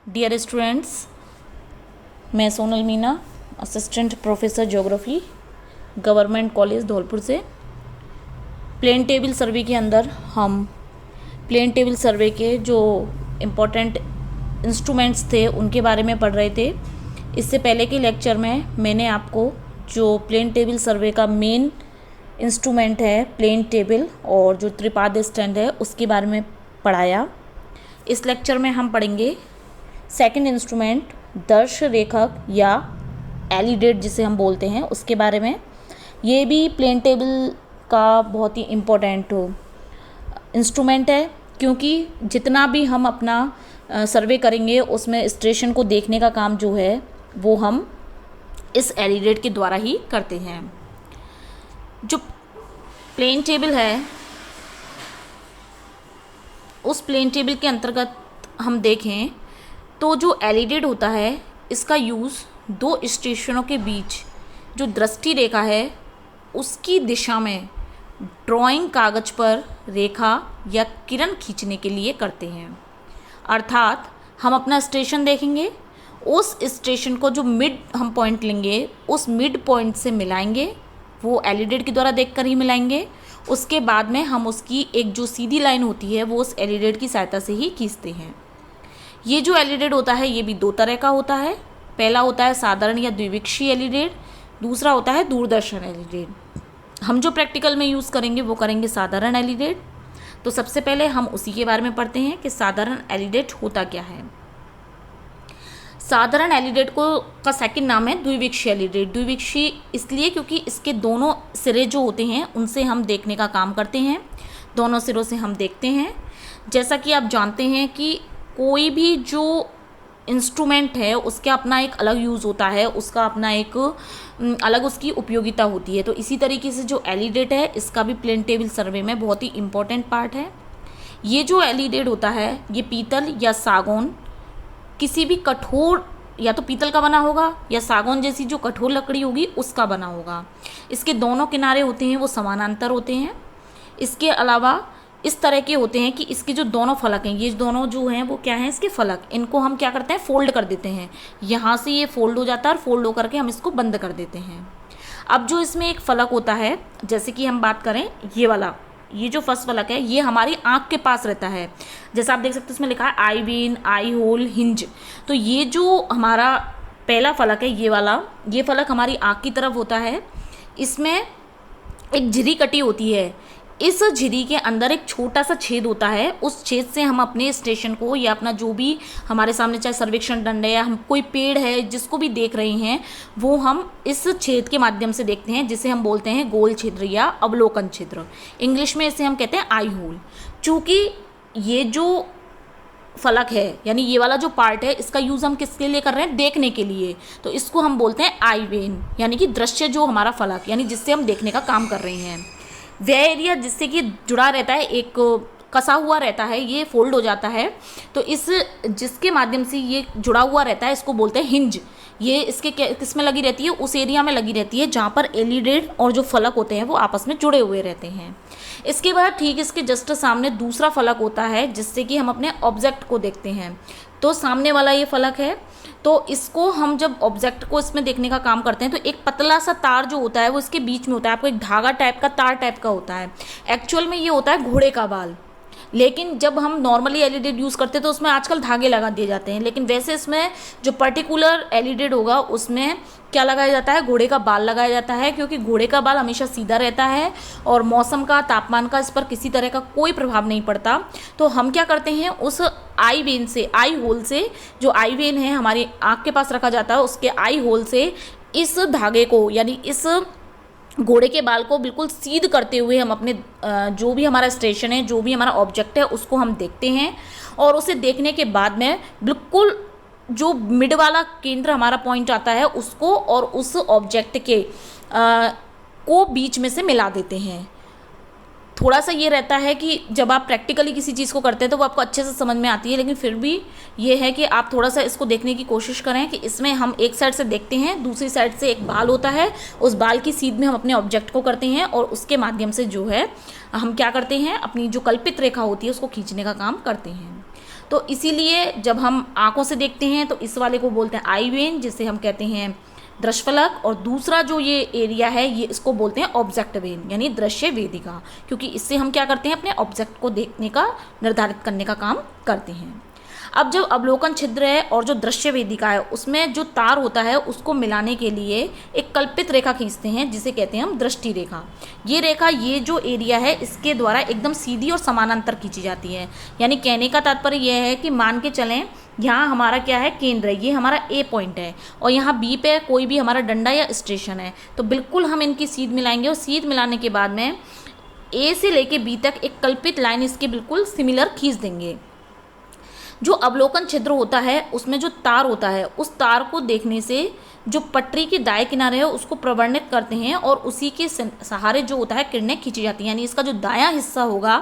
Dear students, मैं Sonal Meena, assistant professor geography, government college Dholpur से। Plane table सर्वे के अंदर हम प्लेन टेबल सर्वे के जो इम्पोर्टेंट इंस्ट्रूमेंट्स थे उनके बारे में पढ़ रहे थे। इससे पहले के लेक्चर में मैंने आपको जो प्लेन टेबल सर्वे का मेन इंस्ट्रूमेंट है प्लेन टेबल और जो त्रिपाद स्टैंड है उसके बारे में पढ़ाया। इस लेक्चर में हम पढ़ेंगे सेकंड इंस्ट्रूमेंट दर्श रेखक या एलिडेट जिसे हम बोलते हैं उसके बारे में। ये भी प्लेन टेबल का बहुत ही इम्पोर्टेंट इंस्ट्रूमेंट है, क्योंकि जितना भी हम अपना सर्वे करेंगे उसमें स्टेशन को देखने का काम जो है वो हम इस एलिडेट के द्वारा ही करते हैं। जो प्लेन टेबल है उस प्लेन टेबल के अंतर्गत हम देखें तो जो एलिडेट होता है इसका यूज़ दो स्टेशनों के बीच जो दृष्टि रेखा है उसकी दिशा में ड्राइंग कागज पर रेखा या किरण खींचने के लिए करते हैं। अर्थात हम अपना स्टेशन देखेंगे, उस स्टेशन को जो मिड हम पॉइंट लेंगे उस मिड पॉइंट से मिलाएंगे, वो एलिडेट के द्वारा देखकर ही मिलाएंगे। उसके बाद में हम उसकी एक जो सीधी लाइन होती है वो उस एलिडेट की सहायता से ही खींचते हैं। ये जो एलिडेट होता है ये भी दो तरह का होता है। पहला होता है साधारण या द्विविक्षीय एलिडेट, दूसरा होता है दूरदर्शन एलिडेट। हम जो प्रैक्टिकल में यूज़ करेंगे वो करेंगे साधारण एलिडेट। तो सबसे पहले हम उसी के बारे में पढ़ते हैं कि साधारण एलिडेट होता क्या है। साधारण एलिडेट का सेकंड नाम है द्विविक्षीय एलिडेट। द्विविक्षीय इसलिए क्योंकि इसके दोनों सिरे जो होते हैं उनसे हम देखने का काम करते हैं, दोनों सिरों से हम देखते हैं। जैसा कि आप जानते हैं कि कोई भी जो इंस्ट्रूमेंट है उसका अपना एक अलग यूज़ होता है, उसका अपना एक अलग उसकी उपयोगिता होती है। तो इसी तरीके से जो एलिडेट है इसका भी प्लेन टेबल सर्वे में बहुत ही इम्पोर्टेंट पार्ट है। ये जो एलिडेट होता है ये पीतल या सागौन किसी भी कठोर, या तो पीतल का बना होगा या सागौन जैसी जो कठोर लकड़ी होगी उसका बना होगा। इसके दोनों किनारे होते हैं वो समानांतर होते हैं। इसके अलावा इस तरह के होते हैं कि इसके जो दोनों फलक हैं, ये दोनों जो हैं वो क्या हैं, इसके फलक, इनको हम क्या करते हैं फोल्ड कर देते हैं। यहाँ से ये फोल्ड हो जाता है और फोल्ड होकर के हम इसको बंद कर देते हैं। अब जो इसमें एक फलक होता है, जैसे कि हम बात करें ये वाला, ये जो फर्स्ट फलक है ये हमारी आँख के पास रहता है। जैसा आप देख सकते हैं इसमें लिखा है आई वेन, आई होल, हिंज। तो ये जो हमारा पहला फलक है ये वाला, ये फलक हमारी आँख की तरफ होता है। इसमें एक झिरी कटी होती है, इस झिरी के अंदर एक छोटा सा छेद होता है। उस छेद से हम अपने स्टेशन को या अपना जो भी हमारे सामने चाहे सर्वेक्षण दंड है या हम कोई पेड़ है जिसको भी देख रहे हैं वो हम इस छेद के माध्यम से देखते हैं, जिसे हम बोलते हैं गोल छिद्र या अवलोकन छिद्र। इंग्लिश में इसे हम कहते हैं आई होल। चूँकि ये जो फलक है यानी ये वाला जो पार्ट है इसका यूज़ हम किसके लिए कर रहे हैं, देखने के लिए, तो इसको हम बोलते हैं आई वेन, यानी कि दृश्य जो हमारा फलक यानी जिससे हम देखने का काम कर रहे हैं। वह एरिया जिससे कि जुड़ा रहता है, एक कसा हुआ रहता है, ये फोल्ड हो जाता है, तो इस जिसके माध्यम से ये जुड़ा हुआ रहता है इसको बोलते हैं हिंज। ये इसके किस में लगी रहती है, उस एरिया में लगी रहती है जहाँ पर एलिडेट और जो फलक होते हैं वो आपस में जुड़े हुए रहते हैं। इसके बाद ठीक इसके जस्ट सामने दूसरा फलक होता है जिससे कि हम अपने ऑब्जेक्ट को देखते हैं। तो सामने वाला ये फलक है, तो इसको हम जब ऑब्जेक्ट को इसमें देखने का काम करते हैं तो एक पतला सा तार जो होता है वो इसके बीच में होता है, आपको एक धागा टाइप का, तार टाइप का होता है। एक्चुअल में ये होता है घोड़े का बाल, लेकिन जब हम नॉर्मली एलिडेट यूज़ करते हैं तो उसमें आजकल धागे लगा दिए जाते हैं, लेकिन वैसे इसमें जो पर्टिकुलर एलिडेट होगा उसमें क्या लगाया जाता है, घोड़े का बाल लगाया जाता है, क्योंकि घोड़े का बाल हमेशा सीधा रहता है और मौसम का, तापमान का इस पर किसी तरह का कोई प्रभाव नहीं पड़ता। तो हम क्या करते हैं, उस आई वेन से, आई होल से, जो आई वेन है हमारी आँख के पास रखा जाता है उसके आई होल से इस धागे को यानी इस घोड़े के बाल को बिल्कुल सीध करते हुए हम अपने जो भी हमारा स्टेशन है, जो भी हमारा ऑब्जेक्ट है उसको हम देखते हैं। और उसे देखने के बाद में बिल्कुल जो मिड वाला केंद्र हमारा पॉइंट आता है उसको और उस ऑब्जेक्ट के को बीच में से मिला देते हैं। थोड़ा सा ये रहता है कि जब आप प्रैक्टिकली किसी चीज़ को करते हैं तो वो आपको अच्छे से समझ में आती है, लेकिन फिर भी ये है कि आप थोड़ा सा इसको देखने की कोशिश करें कि इसमें हम एक साइड से देखते हैं, दूसरी साइड से एक बाल होता है, उस बाल की सीध में हम अपने ऑब्जेक्ट को करते हैं और उसके माध्यम से जो है हम क्या करते हैं, अपनी जो कल्पित रेखा होती है उसको खींचने का काम करते हैं। तो इसीलिए जब हम आंखों से देखते हैं तो इस वाले को बोलते हैं आई वेन, जिसे हम कहते हैं दृश्यफलक, और दूसरा जो ये एरिया है ये इसको बोलते हैं ऑब्जेक्ट वेन यानी दृश्य वेदिका, क्योंकि इससे हम क्या करते हैं, अपने ऑब्जेक्ट को देखने का, निर्धारित करने का काम करते हैं। अब जब अवलोकन छिद्र है और जो दृश्य वेदिका है उसमें जो तार होता है उसको मिलाने के लिए एक कल्पित रेखा खींचते हैं जिसे कहते हैं हम दृष्टि रेखा। ये रेखा, ये जो एरिया है इसके द्वारा एकदम सीधी और समानांतर खींची जाती है। यानी कहने का तात्पर्य यह है कि मान के चलें यहाँ हमारा क्या है, केंद्र है, ये हमारा ए पॉइंट है और यहाँ बी पे कोई भी हमारा डंडा या स्टेशन है, तो बिल्कुल हम इनकी सीध मिलाएंगे और सीध मिलाने के बाद में ए से लेके बी तक एक कल्पित लाइन इसके बिल्कुल सिमिलर खींच देंगे। जो अवलोकन छिद्र होता है उसमें जो तार होता है उस तार को देखने से जो पटरी के दाएं किनारे है उसको प्रवर्णित करते हैं और उसी के सहारे जो होता है किरणें खींची जाती हैं। यानी इसका जो दायां हिस्सा होगा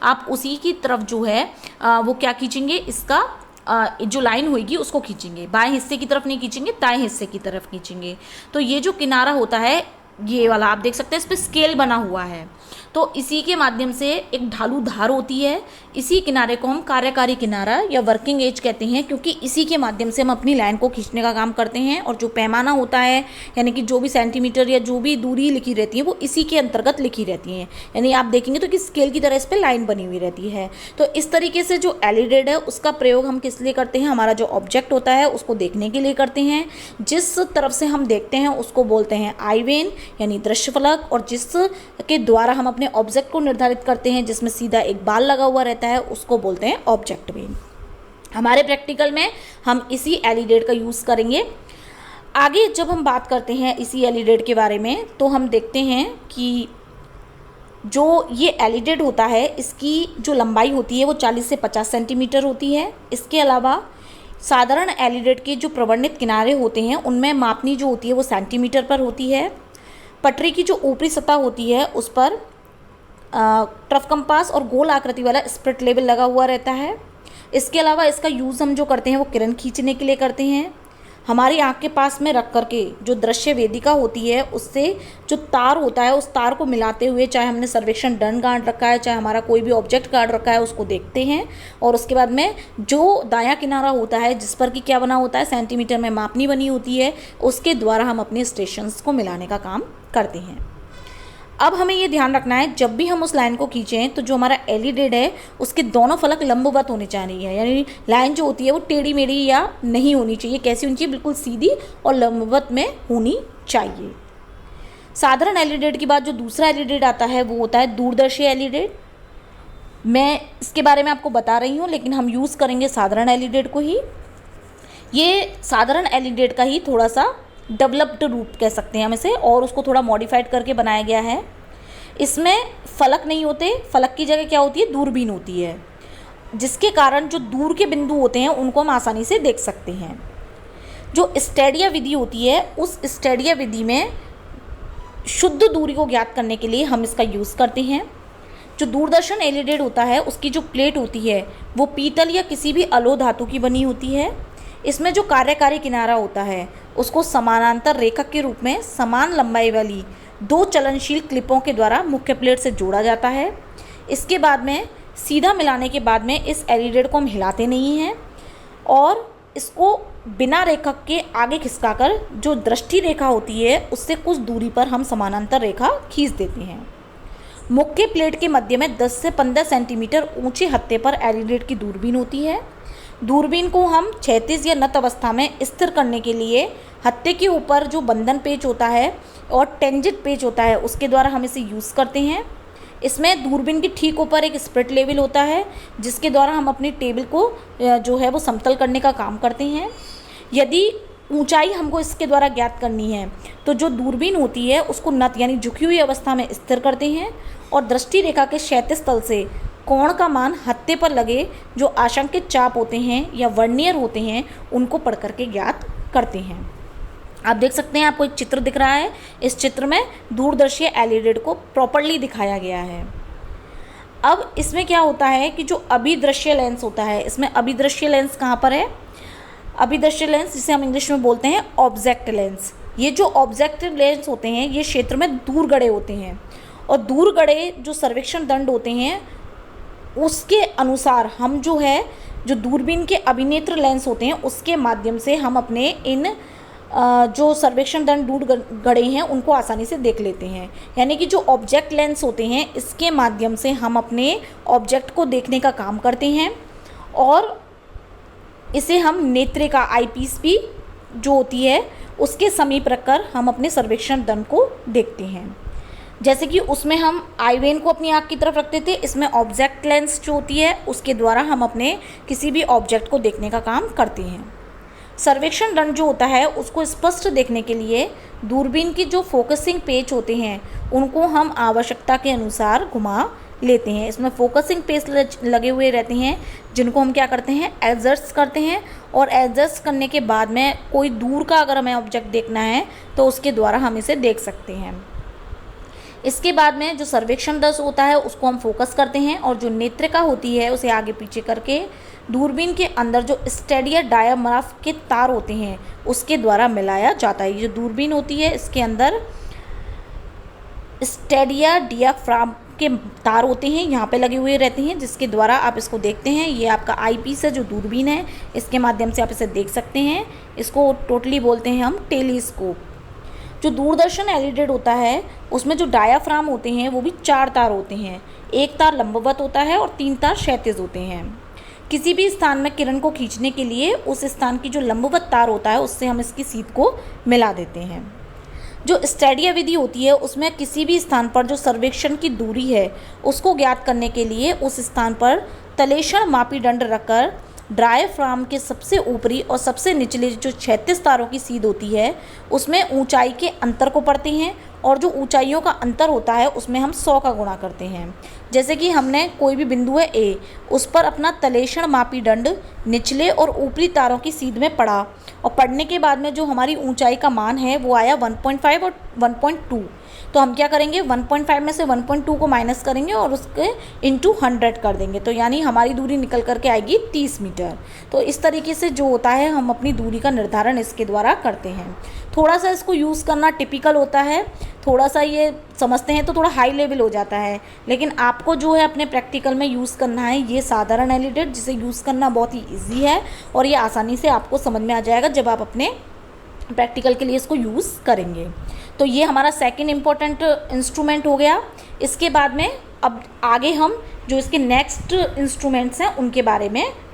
आप उसी की तरफ जो है वो क्या खींचेंगे, इसका जो लाइन होगी उसको खींचेंगे, बाएं हिस्से की तरफ नहीं खींचेंगे, दाएं हिस्से की तरफ खींचेंगे। तो ये जो किनारा होता है ये वाला आप देख सकते हैं, इस पर स्केल बना हुआ है, तो इसी के माध्यम से एक ढालू धार होती है। इसी किनारे को हम कार्यकारी किनारा या वर्किंग एज कहते हैं, क्योंकि इसी के माध्यम से हम अपनी लाइन को खींचने का काम करते हैं। और जो पैमाना होता है यानी कि जो भी सेंटीमीटर या जो भी दूरी लिखी रहती है वो इसी के अंतर्गत लिखी रहती है। यानी आप देखेंगे तो कि स्केल की तरह इस पर लाइन बनी हुई रहती है। तो इस तरीके से जो एलिडेड है उसका प्रयोग हम किस लिए करते हैं, हमारा जो ऑब्जेक्ट होता है उसको देखने के लिए करते हैं। जिस तरफ से हम देखते हैं उसको बोलते हैं आई वेन यानी दृश्यफलक, और जिस के द्वारा हम अपने ऑब्जेक्ट को निर्धारित करते हैं जिसमें सीधा एक बाल लगा हुआ रहता है उसको बोलते हैं ऑब्जेक्ट वेन। हमारे प्रैक्टिकल में हम इसी एलिडेड का यूज़ करेंगे। आगे जब हम बात करते हैं इसी एलिडेड के बारे में तो हम देखते हैं कि जो ये एलिडेड होता है इसकी जो लंबाई होती है वो 40 से 50 सेंटीमीटर होती है। इसके अलावा साधारण एलिडेड के जो प्रवर्णित किनारे होते हैं उनमें मापनी जो होती है वो सेंटीमीटर पर होती है। पटरी की जो ऊपरी सतह होती है उस पर ट्रफ कंपास और गोल आकृति वाला स्प्रिट लेवल लगा हुआ रहता है। इसके अलावा इसका यूज़ हम जो करते हैं वो किरण खींचने के लिए करते हैं। हमारी आँख के पास में रख करके जो दृश्य वेदिका होती है उससे जो तार होता है उस तार को मिलाते हुए, चाहे हमने सर्वेक्षण दंड गांठ रखा है चाहे हमारा कोई भी ऑब्जेक्ट गार्ड रखा है, उसको देखते हैं। और उसके बाद में जो दायां किनारा होता है जिस पर कि क्या बना होता है, सेंटीमीटर में मापनी बनी होती है, उसके द्वारा हम अपने स्टेशंस को मिलाने का काम करते हैं। अब हमें ये ध्यान रखना है जब भी हम उस लाइन को खींचें तो जो हमारा एलिडेड है उसके दोनों फलक लंबवत होने चाहिए। यानी लाइन जो होती है वो टेढ़ी मेढ़ी या नहीं होनी चाहिए, कैसी होनी चाहिए, बिल्कुल सीधी और लंबवत में होनी चाहिए। साधारण एलिडेड के बाद जो दूसरा एलिडेड आता है वो होता है दूरदर्शी एलिडेड। मैं इसके बारे में आपको बता रही हूँ लेकिन हम यूज़ करेंगे साधारण एलिडेड को ही। ये साधारण एलिडेड का ही थोड़ा सा डेवलप्ड रूप कह सकते हैं हम इसे, और उसको थोड़ा मॉडिफाइड करके बनाया गया है। इसमें फलक नहीं होते, फलक की जगह क्या होती है, दूरबीन होती है, जिसके कारण जो दूर के बिंदु होते हैं उनको हम आसानी से देख सकते हैं। जो स्टेडिया विधि होती है उस स्टेडिया विधि में शुद्ध दूरी को ज्ञात करने के लिए हम इसका यूज़ करते हैं। जो दूरदर्शन एलिडेड होता है उसकी जो प्लेट होती है वो पीतल या किसी भी अलोह धातु की बनी होती है। इसमें जो कार्यकारी किनारा होता है उसको समानांतर रेखक के रूप में समान लंबाई वाली दो चलनशील क्लिपों के द्वारा मुख्य प्लेट से जोड़ा जाता है। इसके बाद में सीधा मिलाने के बाद में इस एलिडेड को हम हिलाते नहीं हैं और इसको बिना रेखक के आगे खिसकाकर जो दृष्टि रेखा होती है उससे कुछ दूरी पर हम समानांतर रेखा खींच देते हैं। मुख्य प्लेट के मध्य में 10 से 15 सेंटीमीटर ऊंचे हत्थे पर एलिडेड की दूरबीन होती है। दूरबीन को हम क्षैतिज या नत अवस्था में स्थिर करने के लिए हत्थे के ऊपर जो बंधन पेच होता है और टेंजेंट पेच होता है उसके द्वारा हम इसे यूज़ करते हैं। इसमें दूरबीन के ठीक ऊपर एक स्प्रिट लेवल होता है जिसके द्वारा हम अपनी टेबल को जो है वो समतल करने का काम करते हैं। यदि ऊंचाई हमको इसके द्वारा ज्ञात करनी है तो जो दूरबीन होती है उसको नत यानी झुकी हुई अवस्था में स्थिर करते हैं और दृष्टि रेखा के क्षैतिज तल से कोण का मान हत्थे पर लगे जो आशंकित चाप होते हैं या वर्नियर होते हैं उनको पढ़ करके ज्ञात करते हैं। आप देख सकते हैं आपको एक चित्र दिख रहा है, इस चित्र में दूरदर्शी एलिडेड को प्रॉपर्ली दिखाया गया है। अब इसमें क्या होता है कि जो अभिदृश्य लेंस होता है, इसमें अभिदृश्य लेंस कहाँ पर है, अभिदृश्य लेंस जिसे हम इंग्लिश में बोलते हैं ऑब्जेक्ट लेंस। ये जो ऑब्जेक्ट लेंस होते हैं ये क्षेत्र में दूर गड़े होते हैं और दूर गड़े जो सर्वेक्षण दंड होते हैं उसके अनुसार हम जो है जो दूरबीन के अभिनेत्र लेंस होते हैं उसके माध्यम से हम अपने इन जो सर्वेक्षण दंड दूर गड़े हैं उनको आसानी से देख लेते हैं। यानी कि जो ऑब्जेक्ट लेंस होते हैं इसके माध्यम से हम अपने ऑब्जेक्ट को देखने का काम करते हैं और इसे हम नेत्रिका आईपीस भी जो होती है उसके समीप रखकर हम अपने सर्वेक्षण दंड को देखते हैं। जैसे कि उसमें हम आईवेन को अपनी आँख की तरफ रखते थे, इसमें ऑब्जेक्ट लेंस जो होती है उसके द्वारा हम अपने किसी भी ऑब्जेक्ट को देखने का काम करते हैं। सर्वेक्षण दंड जो होता है उसको स्पष्ट देखने के लिए दूरबीन की जो फोकसिंग पेच होते हैं उनको हम आवश्यकता के अनुसार घुमा लेते हैं। इसमें फोकसिंग पेच लगे हुए रहते हैं जिनको हम क्या करते हैं, एडजस्ट करते हैं, और एडजस्ट करने के बाद में कोई दूर का अगर हमें ऑब्जेक्ट देखना है तो उसके द्वारा हम इसे देख सकते हैं। इसके बाद में जो सर्वेक्षण दंड होता है उसको हम फोकस करते हैं और जो नेत्रिका होती है उसे आगे पीछे करके दूरबीन के अंदर जो स्टेडिया डायाफ्राम के तार होते हैं उसके द्वारा मिलाया जाता है। ये जो दूरबीन होती है इसके अंदर स्टेडिया डायाफ्राम के तार होते हैं, यहाँ पे लगे हुए रहते हैं, जिसके द्वारा आप इसको देखते हैं। ये आपका आईपीस है जो दूरबीन है, इसके माध्यम से आप इसे देख सकते हैं। इसको टोटली बोलते हैं हम टेलीस्कोप। जो दूरदर्शन एलईडी होता है उसमें जो डायाफ्राम होते हैं वो भी 4 तार होते हैं। एक तार लंबवत होता है और 3 तार क्षैतिज होते हैं। किसी भी स्थान में किरण को खींचने के लिए उस स्थान की जो लंबवत तार होता है उससे हम इसकी सीध को मिला देते हैं। जो स्टेडिया विधि होती है उसमें किसी भी स्थान पर जो सर्वेक्षण की दूरी है उसको ज्ञात करने के लिए उस स्थान पर तलेषण मापी दंड रखकर डायाफ्राम के सबसे ऊपरी और सबसे निचले जो 36 तारों की सीध होती है उसमें ऊंचाई के अंतर को पढ़ते हैं और जो ऊंचाइयों का अंतर होता है उसमें हम 100 का गुणा करते हैं। जैसे कि हमने कोई भी बिंदु है ए, उस पर अपना तलेषण मापी दंड निचले और ऊपरी तारों की सीध में पढ़ा और पढ़ने के बाद में जो हमारी ऊंचाई का मान है वो आया 1.5 और 1.2। तो हम क्या करेंगे, 1.5 में से 1.2 को माइनस करेंगे और उसके इंटू 100 कर देंगे, तो यानी हमारी दूरी निकल करके आएगी 30 मीटर। तो इस तरीके से जो होता है हम अपनी दूरी का निर्धारण इसके द्वारा करते हैं। थोड़ा सा इसको यूज़ करना टिपिकल होता है, थोड़ा सा ये समझते हैं तो थोड़ा हाई लेवल हो जाता है, लेकिन आपको जो है अपने प्रैक्टिकल में यूज़ करना है ये साधारण एलईडी जिसे यूज़ करना बहुत ही ईजी है और ये आसानी से आपको समझ में आ जाएगा जब आप अपने प्रैक्टिकल के लिए इसको यूज़ करेंगे। तो ये हमारा सेकंड इम्पोर्टेंट इंस्ट्रूमेंट हो गया। इसके बाद में अब आगे हम जो इसके नेक्स्ट इंस्ट्रूमेंट्स हैं उनके बारे में